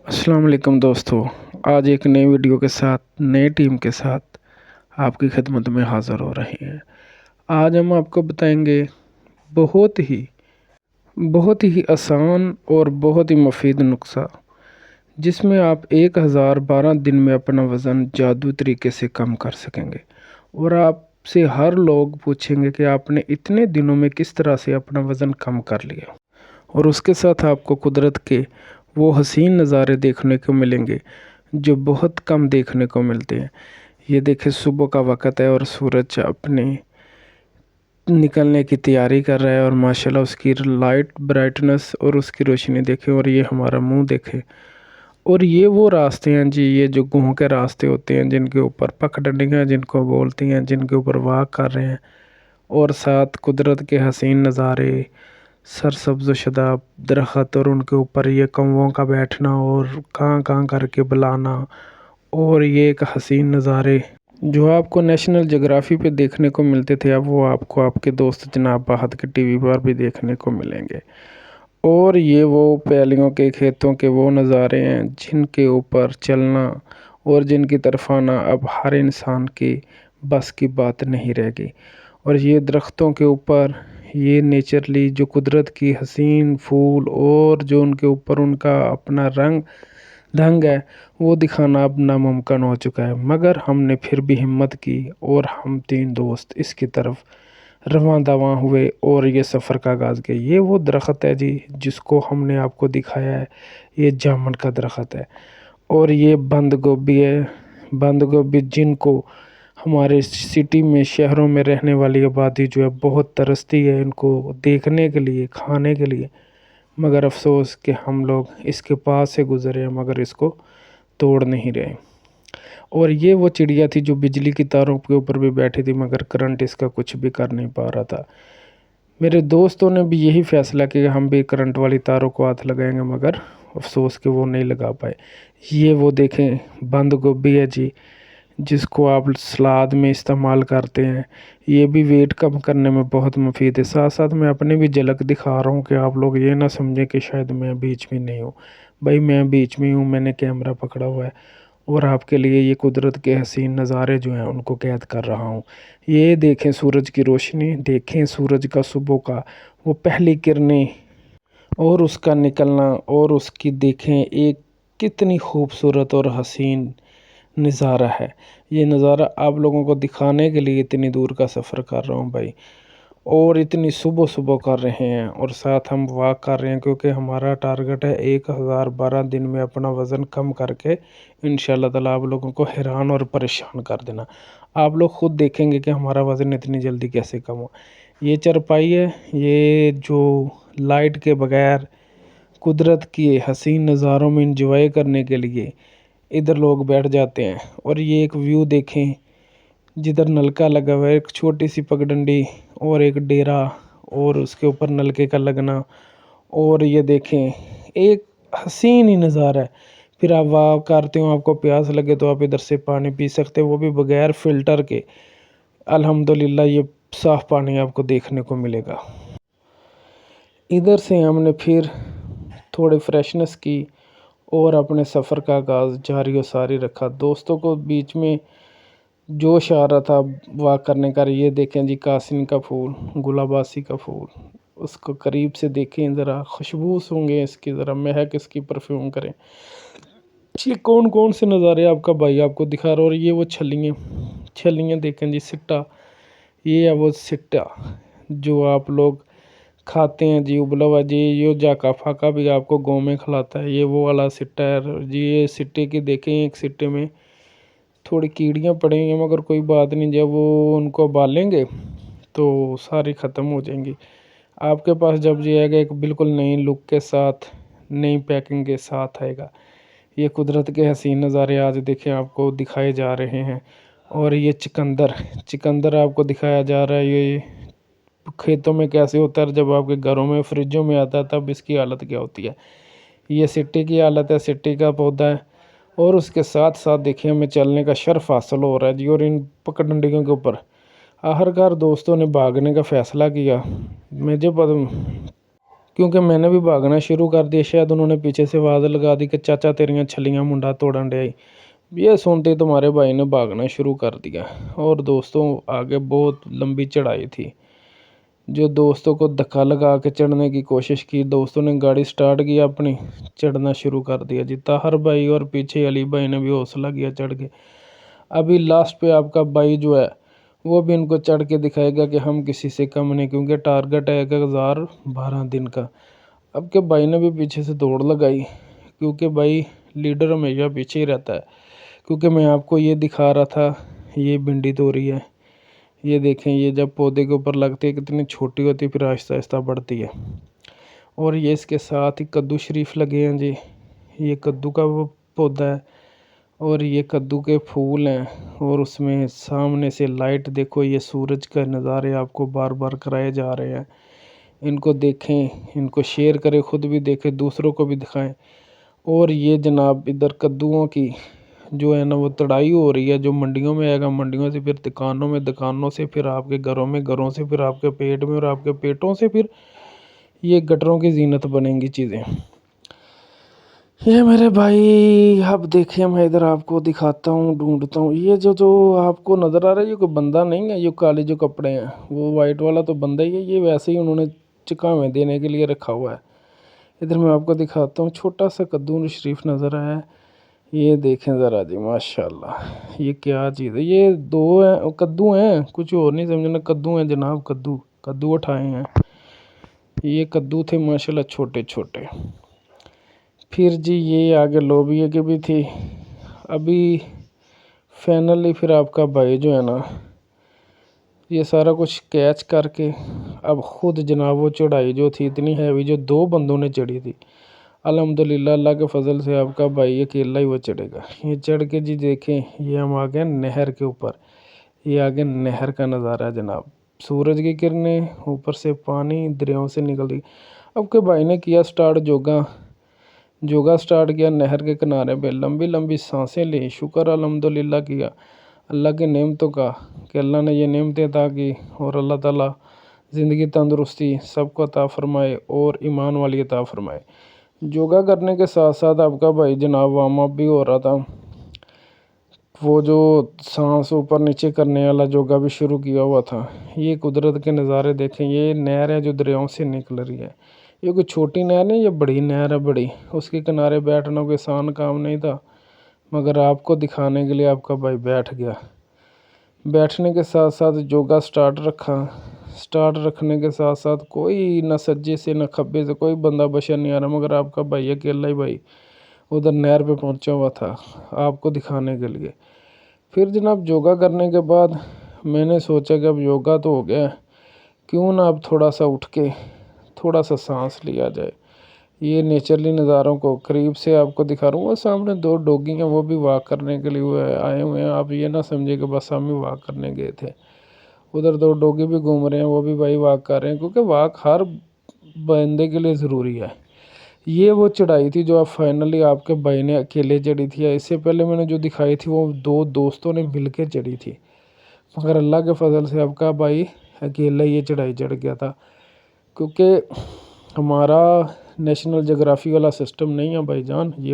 अस्सलाम वालेकुम दोस्तों। आज एक नई वीडियो के साथ नई टीम के साथ आपकी खिदमत में हाज़िर हो रहे हैं। आज हम आपको बताएंगे बहुत ही आसान और बहुत ही मुफीद नुस्खा, जिसमें आप 1012 दिन में अपना वज़न जादू तरीके से कम कर सकेंगे। और आपसे हर लोग पूछेंगे कि आपने इतने दिनों में किस तरह से अपना वज़न कम कर लिया। और उसके साथ आपको कुदरत के वो हसीन नज़ारे देखने को मिलेंगे जो बहुत कम देखने को मिलते हैं। ये देखिए, सुबह का वक़्त है और सूरज अपने निकलने की तैयारी कर रहा है और माशाल्लाह उसकी लाइट ब्राइटनेस और उसकी रोशनी देखें। और ये हमारा मुंह देखे। और ये वो रास्ते हैं जी, ये जो गुहों के रास्ते होते हैं जिनके ऊपर पगडंडियाँ जिनको बोलती हैं, जिनके ऊपर वॉक कर रहे हैं। और साथ कुदरत के हसीन नज़ारे, सरसब्ज़ शदाब दरख्त और उनके ऊपर ये कौवों का बैठना और कां कां करके बुलाना। और ये एक हसीन नज़ारे जो आपको नेशनल ज्योग्राफी पे देखने को मिलते थे, अब वो आपको आपके दोस्त जनाब बाहर के टीवी पर भी देखने को मिलेंगे। और ये वो पैलियों के खेतों के वो नज़ारे हैं जिनके ऊपर चलना और जिनकी तरफ आना अब हर इंसान की बस की बात नहीं रहेगी। और ये दरख्तों के ऊपर ये नेचरली जो कुदरत की हसीन फूल और जो उनके ऊपर उनका अपना रंग ढंग है, वो दिखाना अब नामुमकिन हो चुका है। मगर हमने फिर भी हिम्मत की और हम 3 दोस्त इसकी तरफ रवां दवां हुए और ये सफ़र का आगाज़ किया। ये वो दरख्त है जी जिसको हमने आपको दिखाया है, ये जामुन का दरख्त है। और ये बंद गोभी है, बंद गोभी जिनको हमारे सिटी में शहरों में रहने वाली आबादी जो है बहुत तरसती है इनको देखने के लिए, खाने के लिए। मगर अफसोस कि हम लोग इसके पास से गुज़रे हैं मगर इसको तोड़ नहीं रहे। और ये वो चिड़िया थी जो बिजली की तारों के ऊपर भी बैठी थी, मगर करंट इसका कुछ भी कर नहीं पा रहा था। मेरे दोस्तों ने भी यही फ़ैसला किया हम भी करंट वाली तारों को हाथ लगाएंगे, मगर अफसोस कि वो नहीं लगा पाए। ये वो देखें बंद गोभी है जी, जिसको आप सलाद में इस्तेमाल करते हैं। ये भी वेट कम करने में बहुत मुफीद है। साथ साथ मैं अपनी भी झलक दिखा रहा हूँ कि आप लोग ये ना समझें कि शायद मैं बीच में नहीं हूँ। भाई मैं बीच में हूँ, मैंने कैमरा पकड़ा हुआ है और आपके लिए ये कुदरत के हसीन नज़ारे जो हैं उनको कैद कर रहा हूँ। ये देखें सूरज की रोशनी, देखें सूरज का सुबह का वो पहली किरणें और उसका निकलना, और उसकी देखें एक कितनी खूबसूरत और हसीन नज़ारा है। ये नज़ारा आप लोगों को दिखाने के लिए इतनी दूर का सफ़र कर रहा हूँ भाई, और इतनी सुबह सुबह कर रहे हैं और साथ हम वॉक कर रहे हैं क्योंकि हमारा टारगेट है 1012 दिन में अपना वज़न कम करके इंशाल्लाह ताला आप लोगों को हैरान और परेशान कर देना। आप लोग ख़ुद देखेंगे कि हमारा वज़न इतनी जल्दी कैसे कम हुआ। ये चारपाई है, ये जो लाइट के बगैर कुदरत के हसीन नज़ारों में इंजॉय करने के लिए इधर लोग बैठ जाते हैं। और ये एक व्यू देखें जिधर नलका लगा हुआ है, एक छोटी सी पगडंडी और एक डेरा और उसके ऊपर नलके का लगना। और ये देखें एक हसीन ही नज़ारा है। फिर आप वाह करते हो, आपको प्यास लगे तो आप इधर से पानी पी सकते हो, वो भी बगैर फ़िल्टर के। अल्हम्दुलिल्लाह ये साफ़ पानी आपको देखने को मिलेगा। इधर से हमने फिर थोड़ी फ्रेशनेस की और अपने सफ़र का आगाज़ जारी व सारी रखा। दोस्तों को बीच में जोश आ रहा था वॉक करने का। ये देखें जी कासिन का फूल, गुलाबासी का फूल, उसको करीब से देखें ज़रा, खुशबू सूंघें इसकी, ज़रा महक इसकी परफ्यूम करें। ये कौन कौन से नज़ारे आपका भाई आपको दिखा रहा। और ये वो छलियाँ देखें जी, सिट्टा, ये है वो सिट्टा जो आप लोग खाते हैं जी, उबला हुआ जी। ये जाका फाका भी आपको गाँव में खिलाता है, ये वो वाला सिट्टा है जी। ये सिट्टे की देखें, एक सिट्टे में थोड़ी कीड़ियाँ पड़ी हुई हैं मगर कोई बात नहीं, जब वो उनको उबालेंगे तो सारी ख़त्म हो जाएंगी। आपके पास जब ये आएगा एक बिल्कुल नई लुक के साथ, नई पैकिंग के साथ आएगा। ये कुदरत के हसीन नज़ारे आज देखें आपको दिखाए जा रहे हैं। और ये चिकंदर आपको दिखाया जा रहा है। ये खेतों में कैसे होता है, जब आपके घरों में फ्रिजों में आता है तब इसकी हालत क्या होती है। ये सिट्टे की हालत है, सिट्टे का पौधा है। और उसके साथ साथ देखिए हमें चलने का शर्फ हासिल हो रहा है जी। और इन पगडंडियों के ऊपर आखिरकार दोस्तों ने भागने का फ़ैसला किया। मैं जब क्योंकि मैंने भी भागना शुरू कर दिया। शायद उन्होंने पीछे से आवाज़ लगा दी कि चाचा तेरियां छलियां मुंडा तोड़न डे। ये सुनते ही तुम्हारे भाई ने भागना शुरू कर दिया। और दोस्तों आगे बहुत लंबी चढ़ाई थी, जो दोस्तों को धक्का लगा के चढ़ने की कोशिश की। दोस्तों ने गाड़ी स्टार्ट की अपनी, चढ़ना शुरू कर दिया जी। ताहर भाई और पीछे अली भाई ने भी हौसला किया चढ़ के। अभी लास्ट पे आपका भाई जो है वो भी इनको चढ़ के दिखाएगा कि हम किसी से कम नहीं, क्योंकि टारगेट है 1012 दिन का। अब के भाई ने भी पीछे से दौड़ लगाई, क्योंकि भाई लीडर हमेशा पीछे ही रहता है। क्योंकि मैं आपको ये दिखा रहा था, ये भिंडी तोरी है, ये देखें, ये जब पौधे के ऊपर लगती है कितनी छोटी होती है, फिर आहिस्ता आहिस्ता बढ़ती है। और ये इसके साथ ही कद्दू शरीफ लगे हैं जी, ये कद्दू का वो पौधा है और ये कद्दू के फूल हैं। और उसमें सामने से लाइट देखो, ये सूरज का नज़ारे आपको बार बार कराए जा रहे हैं। इनको देखें, इनको शेयर करें, ख़ुद भी देखें, दूसरों को भी दिखाएं। और ये जनाब इधर कद्दूओं की जो है ना वो तड़ाई हो रही है, जो मंडियों में आएगा, मंडियों से फिर दुकानों में, दुकानों से फिर आपके घरों में, घरों से फिर आपके पेट में, और आपके पेटों से फिर ये गटरों की जीनत बनेंगी चीज़ें। ये मेरे भाई अब देखिए, मैं इधर आपको दिखाता हूँ, ढूंढता हूँ। ये जो जो आपको नज़र आ रहा है ये कोई बंदा नहीं है, ये काले जो कपड़े हैं वो वाइट वाला तो बंदा ही है। ये वैसे ही उन्होंने चुकावें देने के लिए रखा हुआ है। इधर मैं आपको दिखाता हूँ, छोटा सा कद्दू शरीफ नज़र आया है। ये देखें ज़रा जी, माशाल्लाह, ये क्या चीज़ है। ये दो हैं कद्दू हैं, कुछ और नहीं समझना, कद्दू हैं जनाब, कद्दू कद्दू उठाए हैं। ये कद्दू थे माशाल्लाह छोटे छोटे। फिर जी ये आगे लोबिया की भी थी। अभी फाइनली फिर आपका भाई जो है ना ये सारा कुछ कैच करके अब ख़ुद जनाब वो चढ़ाई जो थी इतनी हैवी, जो 2 बंदों ने चढ़ी थी, अल्हम्दुलिल्लाह अल्लाह के फजल से आपका भाई अकेला ही वो चढ़ेगा। ये चढ़ के जी देखें, ये हम आ गए नहर के ऊपर। ये आगे नहर का नज़ारा है जनाब, सूरज की किरणें, ऊपर से पानी दरियाओं से निकल रही। अब के भाई ने किया स्टार्ट जोगा स्टार्ट किया नहर के किनारे पे, लंबी लंबी सांसें ली, शुक्र अल्हम्दुलिल्लाह किया अल्लाह की नेमतों का कि अल्लाह ने ये नेमतें अता की। और अल्लाह ताला ज़िंदगी तंदुरुस्ती सबको अता फ़रमाए और ईमान वाली अता फ़रमाए। योगा करने के साथ साथ आपका भाई जनाब वार्म अप भी हो रहा था। वो जो सांस ऊपर नीचे करने वाला योगा भी शुरू किया हुआ था। ये कुदरत के नज़ारे देखें, ये नहर है जो दरियाओं से निकल रही है। ये कोई छोटी नहर नहीं, ये बड़ी नहर है बड़ी। उसके किनारे बैठना कोई आसान काम नहीं था, मगर आपको दिखाने के लिए आपका भाई बैठ गया। बैठने के साथ साथ योगा स्टार्ट रखने के साथ साथ कोई न सज्जे से न खब्बे से कोई बंदा बशर नहीं आ रहा, मगर आपका भाई अकेला ही भाई उधर नहर पे पहुंचा हुआ था आपको दिखाने के लिए। फिर जनाब योगा करने के बाद मैंने सोचा कि अब योगा तो हो गया, क्यों ना अब थोड़ा सा उठ के थोड़ा सा सांस लिया जाए। ये नेचरली नज़ारों को करीब से आपको दिखा रहा हूँ। सामने 2 डॉगी हैं, वो भी वॉक करने के लिए आए हुए हैं। आप ये ना समझे कि बस हम ही वॉक करने गए थे। उधर 2 डॉगी भी घूम रहे हैं, वो भी भाई वॉक कर रहे हैं, क्योंकि वॉक हर बंदे के लिए ज़रूरी है। ये वो चढ़ाई थी जो अब फाइनली आपके भाई ने अकेले चढ़ी थी। इससे पहले मैंने जो दिखाई थी वो 2 दोस्तों ने मिल के चढ़ी थी, मगर अल्लाह के फजल से आपका भाई अकेला ये चढ़ाई चढ़ गया था। क्योंकि हमारा नेशनल जोग्राफी वाला सिस्टम नहीं है भाईजान, ये